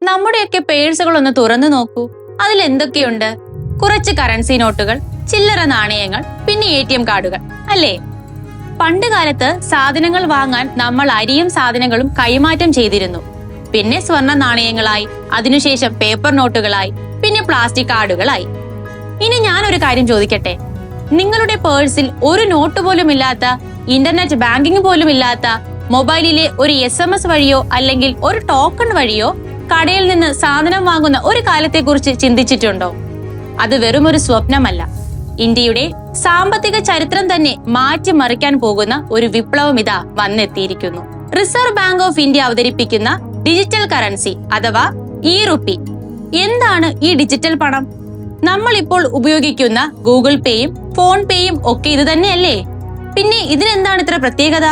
നമ്മുടെയൊക്കെ പേഴ്സുകൾ ഒന്ന് തുറന്നു നോക്കൂ. അതിൽ എന്തൊക്കെയുണ്ട്? കുറച്ച് കറൻസി നോട്ടുകൾ, ചില്ലറ നാണയങ്ങൾ, പിന്നെ ATM കാർഡുകൾ അല്ലേ? പണ്ട് കാലത്ത് സാധനങ്ങൾ വാങ്ങാൻ നമ്മൾ അരിയും സാധനങ്ങളും കൈമാറ്റം ചെയ്തിരുന്നു. പിന്നെ സ്വർണ്ണ നാണയങ്ങളായി, അതിനുശേഷം പേപ്പർ നോട്ടുകളായി, പിന്നെ പ്ലാസ്റ്റിക് കാർഡുകളായി. ഇനി ഞാനൊരു കാര്യം ചോദിക്കട്ടെ, നിങ്ങളുടെ പേഴ്സിൽ ഒരു നോട്ട് പോലും ഇല്ലാത്ത, ഇന്റർനെറ്റ് ബാങ്കിംഗ് പോലും ഇല്ലാത്ത, മൊബൈലിലെ ഒരു SMS വഴിയോ അല്ലെങ്കിൽ ഒരു ടോക്കൺ വഴിയോ കടയിൽ നിന്ന് സാധനം വാങ്ങുന്ന ഒരു കാലത്തെക്കുറിച്ച് ചിന്തിച്ചിട്ടുണ്ടോ? അത് വെറും ഒരു സ്വപ്നമല്ല. ഇന്ത്യയുടെ സാമ്പത്തിക ചരിത്രം തന്നെ മാറ്റിമറിക്കാൻ പോകുന്ന ഒരു വിപ്ലവം ഇതാ വന്നെത്തിയിരിക്കുന്നു. റിസർവ് ബാങ്ക് ഓഫ് ഇന്ത്യ അവതരിപ്പിക്കുന്ന ഡിജിറ്റൽ കറൻസി അഥവാ ഇ-റുപ്പി. എന്താണ് ഈ ഡിജിറ്റൽ പണം? നമ്മൾ ഇപ്പോൾ ഉപയോഗിക്കുന്ന ഗൂഗിൾ പേയും ഫോൺ പേയും ഒക്കെ ഇത് തന്നെയല്ലേ? പിന്നെ ഇതിനെന്താണ് ഇത്ര പ്രത്യേകത?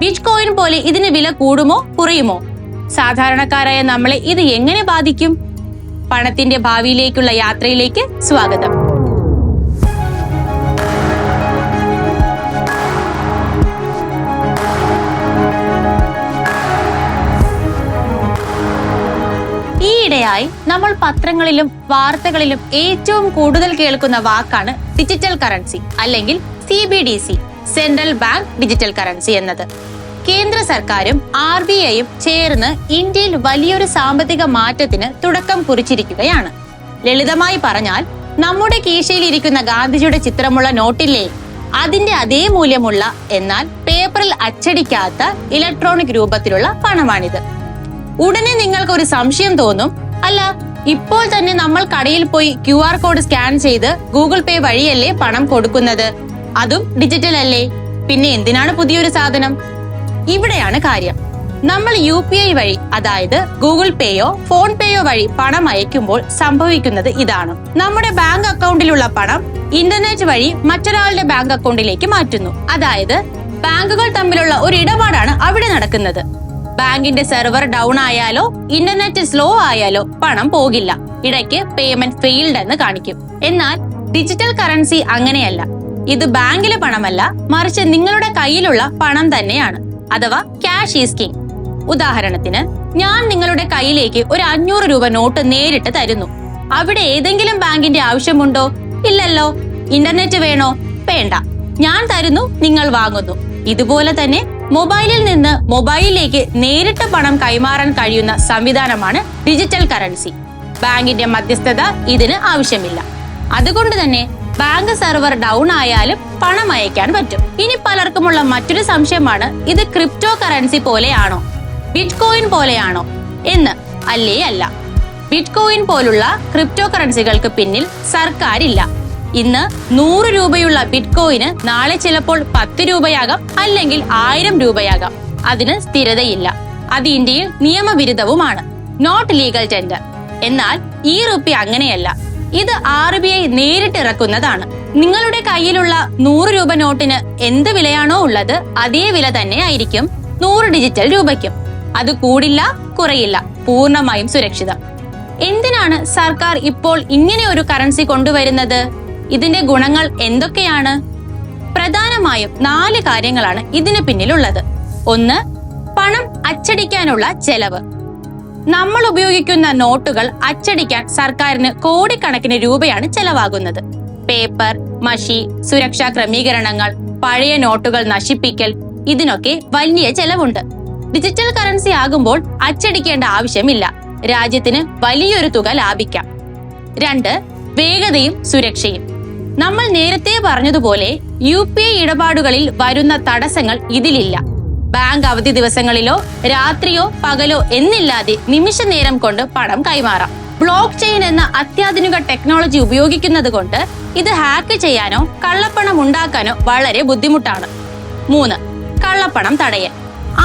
ബിറ്റ് കോയിൻ പോലെ ഇതിന് വില കൂടുമോ കുറയുമോ? സാധാരണക്കാരായ നമ്മളെ ഇത് എങ്ങനെ ബാധിക്കും? പണത്തിന്റെ ഭാവിയിലേക്കുള്ള യാത്രയിലേക്ക് സ്വാഗതം. ഈയിടെയായി നമ്മൾ പത്രങ്ങളിലും വാർത്തകളിലും ഏറ്റവും കൂടുതൽ കേൾക്കുന്ന വാക്കാണ് ഡിജിറ്റൽ കറൻസി അല്ലെങ്കിൽ CBDC, central bank digital currency എന്നത്. കേന്ദ്ര സർക്കാരും RBIയും ചേർന്ന് ഇന്ത്യയിൽ വലിയൊരു സാമ്പത്തിക മാറ്റത്തിന് തുടക്കം കുറിച്ചിരിക്കുകയാണ്. ലളിതമായി പറഞ്ഞാൽ, നമ്മുടെ കീശയിൽ ഇരിക്കുന്ന ഗാന്ധിജിയുടെ ചിത്രമുള്ള നോട്ടില്ലേ, അതിന്റെ അതേ മൂല്യമുള്ള എന്നാൽ പേപ്പറിൽ അച്ചടിക്കാത്ത ഇലക്ട്രോണിക് രൂപത്തിലുള്ള പണമാണിത്. ഉടനെ നിങ്ങൾക്ക് ഒരു സംശയം തോന്നും, അല്ല, ഇപ്പോൾ തന്നെ നമ്മൾ കടയിൽ പോയി QR കോഡ് സ്കാൻ ചെയ്ത് ഗൂഗിൾ പേ വഴിയല്ലേ പണം കൊടുക്കുന്നത്? അതും ഡിജിറ്റൽ അല്ലേ? പിന്നെ എന്തിനാണ് പുതിയൊരു സാധനം? ഇവിടെയാണ് കാര്യം. നമ്മൾ UPI വഴി, അതായത് ഗൂഗിൾ പേയോ ഫോൺ പേയോ വഴി പണം അയക്കുമ്പോൾ സംഭവിക്കുന്നത് ഇതാണ്. നമ്മുടെ ബാങ്ക് അക്കൗണ്ടിലുള്ള പണം ഇന്റർനെറ്റ് വഴി മറ്റൊരാളുടെ ബാങ്ക് അക്കൗണ്ടിലേക്ക് മാറ്റുന്നു. അതായത് ബാങ്കുകൾ തമ്മിലുള്ള ഒരു ഇടപാടാണ് അവിടെ നടക്കുന്നത്. ബാങ്കിന്റെ സെർവർ ഡൗൺ ആയാലോ ഇന്റർനെറ്റ് സ്ലോ ആയാലോ പണം പോകില്ല. ഇടയ്ക്ക് പേയ്മെന്റ് ഫെയിൽഡ് എന്ന് കാണിക്കും. എന്നാൽ ഡിജിറ്റൽ കറൻസി അങ്ങനെയല്ല. ഇത് ബാങ്കിലെ പണമല്ല, മറിച്ച് നിങ്ങളുടെ കയ്യിലുള്ള പണം തന്നെയാണ്. അഥവാ ക്യാഷ് ഈസ് കിങ്. ഉദാഹരണത്തിന്, ഞാൻ നിങ്ങളുടെ കയ്യിലേക്ക് ഒരു 500 രൂപ നോട്ട് നേരിട്ട് തരുന്നു. അവിടെ ഏതെങ്കിലും ബാങ്കിന്റെ ആവശ്യമുണ്ടോ? ഇല്ലല്ലോ. ഇന്റർനെറ്റ് വേണോ? വേണ്ട. ഞാൻ തരുന്നു, നിങ്ങൾ വാങ്ങുന്നു. ഇതുപോലെ തന്നെ മൊബൈലിൽ നിന്ന് മൊബൈലിലേക്ക് നേരിട്ട് പണം കൈമാറാൻ കഴിയുന്ന സംവിധാനമാണ് ഡിജിറ്റൽ കറൻസി. ബാങ്കിന്റെ മധ്യസ്ഥത ഇതിന് ആവശ്യമില്ല. അതുകൊണ്ട് തന്നെ ബാങ്ക് സെർവർ ഡൗൺ ആയാലും പണം അയക്കാൻ പറ്റും. ഇനി പലർക്കുമുള്ള മറ്റൊരു സംശയമാണ്, ഇത് ക്രിപ്റ്റോ കറൻസി പോലെയാണോ, ബിറ്റ് കോയിൻ പോലെയാണോ എന്ന്. അല്ലേ അല്ല. ബിറ്റ് കോയിൻ പോലുള്ള ക്രിപ്റ്റോ കറൻസികൾക്ക് പിന്നിൽ സർക്കാരില്ല. ഇന്ന് 100 രൂപയുള്ള ബിറ്റ് കോയിന് നാളെ ചിലപ്പോൾ 10 രൂപയാകാം, അല്ലെങ്കിൽ 1000 രൂപയാകാം. അതിന് സ്ഥിരതയില്ല. അത് ഇന്ത്യയിൽ നിയമവിരുദ്ധവുമാണ്. Not legal tender. എന്നാൽ ഇ-റുപ്പി അങ്ങനെയല്ല. ഇത് RBI നേരിട്ട് ഇറക്കുന്നതാണ്. നിങ്ങളുടെ കയ്യിലുള്ള 100 രൂപ നോട്ടിന് എന്ത് വിലയാണോ ഉള്ളത്, അതേ വില തന്നെ ആയിരിക്കും 100 ഡിജിറ്റൽ രൂപയ്ക്കും. അത് കൂടില്ല, കുറയില്ല. പൂർണ്ണമായും സുരക്ഷിതം. എന്തിനാണ് സർക്കാർ ഇപ്പോൾ ഇങ്ങനെ ഒരു കറൻസി കൊണ്ടുവരുന്നത്? ഇതിന്റെ ഗുണങ്ങൾ എന്തൊക്കെയാണ്? പ്രധാനമായും 4 കാര്യങ്ങളാണ് ഇതിന് പിന്നിലുള്ളത്. 1. പണം അച്ചടിക്കാനുള്ള ചെലവ്. നമ്മൾ ഉപയോഗിക്കുന്ന നോട്ടുകൾ അച്ചടിക്കാൻ സർക്കാരിന് കോടിക്കണക്കിന് രൂപയാണ് ചെലവാകുന്നത്. പേപ്പർ, മഷി, സുരക്ഷാ ക്രമീകരണങ്ങൾ, പഴയ നോട്ടുകൾ നശിപ്പിക്കൽ, ഇതിനൊക്കെ വലിയ ചെലവുണ്ട്. ഡിജിറ്റൽ കറൻസി ആകുമ്പോൾ അച്ചടിക്കേണ്ട ആവശ്യമില്ല. രാജ്യത്തിന് വലിയൊരു തുക ലാഭിക്കാം. 2. വേഗതയും സുരക്ഷയും. നമ്മൾ നേരത്തെ പറഞ്ഞതുപോലെ UPI ഇടപാടുകളിൽ വരുന്ന തടസ്സങ്ങൾ ഇതിലില്ല. ബാങ്ക് അവധി ദിവസങ്ങളിലോ രാത്രിയോ പകലോ എന്നില്ലാതെ നിമിഷ നേരം കൊണ്ട് പണം കൈമാറാം. ബ്ലോക്ക് ചെയിൻ എന്ന അത്യാധുനിക ടെക്നോളജി ഉപയോഗിക്കുന്നത് കൊണ്ട് ഇത് ഹാക്ക് ചെയ്യാനോ കള്ളപ്പണം ഉണ്ടാക്കാനോ വളരെ ബുദ്ധിമുട്ടാണ്. 3. കള്ളപ്പണം തടയൽ.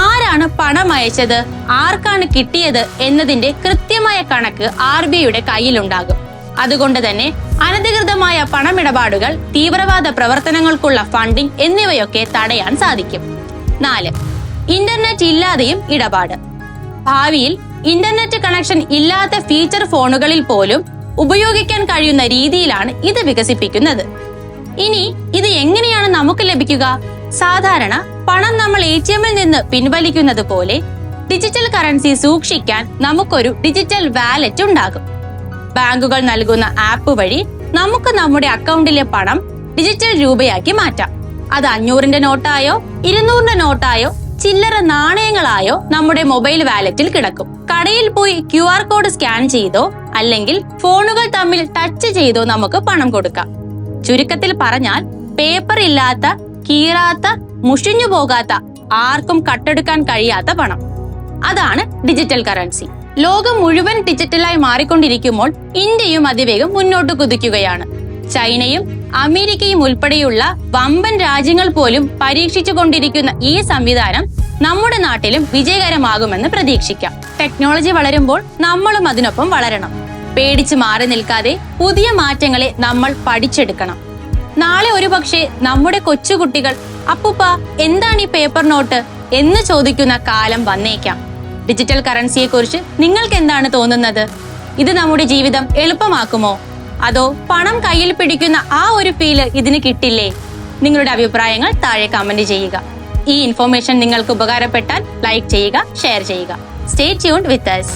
ആരാണ് പണം അയച്ചത്, ആർക്കാണ് കിട്ടിയത് എന്നതിന്റെ കൃത്യമായ കണക്ക് RBIയുടെ കയ്യിലുണ്ടാകും. അതുകൊണ്ട് തന്നെ അനധികൃതമായ പണമിടപാടുകൾ, തീവ്രവാദ പ്രവർത്തനങ്ങൾക്കുള്ള ഫണ്ടിംഗ് എന്നിവയൊക്കെ തടയാൻ സാധിക്കും. 4. ഇന്റർനെറ്റ് ഇല്ലാതെയും ഇടപാട്. ഭാവിയിൽ ഇന്റർനെറ്റ് കണക്ഷൻ ഇല്ലാത്ത ഫീച്ചർ ഫോണുകളിൽ പോലും ഉപയോഗിക്കാൻ കഴിയുന്ന രീതിയിലാണ് ഇത് വികസിപ്പിക്കുന്നത്. ഇനി ഇത് എങ്ങനെയാണ് നമുക്ക് ലഭിക്കുക? സാധാരണ പണം നമ്മൾ ATMൽ നിന്ന് പിൻവലിക്കുന്നത് പോലെ ഡിജിറ്റൽ കറൻസി സൂക്ഷിക്കാൻ നമുക്കൊരു ഡിജിറ്റൽ വാലറ്റ് ഉണ്ടാകും. ബാങ്കുകൾ നൽകുന്ന ആപ്പ് വഴി നമുക്ക് നമ്മുടെ അക്കൗണ്ടിലെ പണം ഡിജിറ്റൽ രൂപയാക്കി മാറ്റാം. അത് 500-ന്റെ നോട്ടായോ 200-ന്റെ നോട്ടായോ ചില്ലറ നാണയങ്ങളായോ നമ്മുടെ മൊബൈൽ വാലറ്റിൽ കിടക്കും. കടയിൽ പോയി QR കോഡ് സ്കാൻ ചെയ്തോ അല്ലെങ്കിൽ ഫോണുകൾ തമ്മിൽ ടച്ച് ചെയ്തോ നമുക്ക് പണം കൊടുക്കാം. ചുരുക്കത്തിൽ പറഞ്ഞാൽ പേപ്പർ ഇല്ലാത്ത, കീറാത്ത, മുഷിഞ്ഞു പോകാത്ത, ആർക്കും കട്ടെടുക്കാൻ കഴിയാത്ത പണം. അതാണ് ഡിജിറ്റൽ കറൻസി. ലോകം മുഴുവൻ ഡിജിറ്റലായി മാറിക്കൊണ്ടിരിക്കുമ്പോൾ ഇന്ത്യയും അതിവേഗം മുന്നോട്ട് കുതിക്കുകയാണ്. ചൈനയും അമേരിക്കയും ഉൾപ്പെടെയുള്ള വമ്പൻ രാജ്യങ്ങൾ പോലും പരീക്ഷിച്ചു കൊണ്ടിരിക്കുന്ന ഈ സംവിധാനം നമ്മുടെ നാട്ടിലും വിജയകരമാകുമെന്ന് പ്രതീക്ഷിക്കാം. ടെക്നോളജി വളരുമ്പോൾ നമ്മളും അതിനൊപ്പം വളരണം. പേടിച്ച് മാറി നിൽക്കാതെ പുതിയ മാറ്റങ്ങളെ നമ്മൾ പഠിച്ചെടുക്കണം. നാളെ ഒരുപക്ഷെ നമ്മുടെ കൊച്ചുകുട്ടികൾ അപ്പുപ്പ എന്താണ് ഈ പേപ്പർ നോട്ട് എന്ന് ചോദിക്കുന്ന കാലം വന്നേക്കാം. ഡിജിറ്റൽ കറൻസിയെ കുറിച്ച് നിങ്ങൾക്ക് എന്താണ് തോന്നുന്നത്? ഇത് നമ്മുടെ ജീവിതം എളുപ്പമാക്കുമോ? അതോ പണം കയ്യിൽ പിടിക്കുന്ന ആ ഒരു ഫീല് ഇതിന് കിട്ടില്ലേ? നിങ്ങളുടെ അഭിപ്രായങ്ങൾ താഴെ കമന്റ് ചെയ്യുക. ഈ ഇൻഫോർമേഷൻ നിങ്ങൾക്ക് ഉപകാരപ്പെട്ടാൽ ലൈക്ക് ചെയ്യുക, ഷെയർ ചെയ്യുക. സ്റ്റേ ട്യൂൺഡ് വിത്ത് us.